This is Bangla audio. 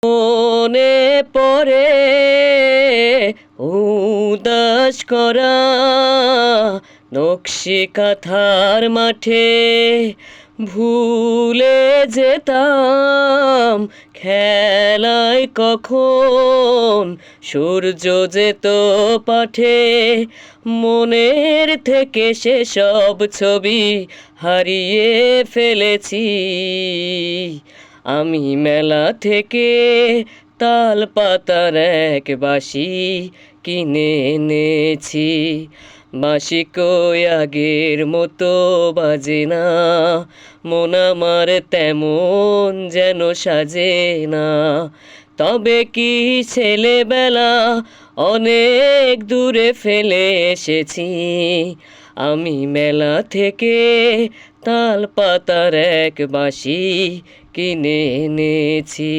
মনে পড়ে উদাস করা নকশি কাঁথার মাঠে ভুলে যেতাম খেলায় কখন সূর্য যেত পাঠে। মনের থেকে সেসব ছবি হারিয়ে ফেলেছি। আমি মেলা থেকে তাল পাতার এক বাঁশি কিনে এনেছি। বাঁশি কই আগের মতো বাজে না, মন আমার তেমন যেন সাজে না। তবে কি ছেলেবেলা অনেক দূরে ফেলে এসেছি। আমি মেলা থেকে তাল পাতার এক বাঁশি কিনে এনেছি।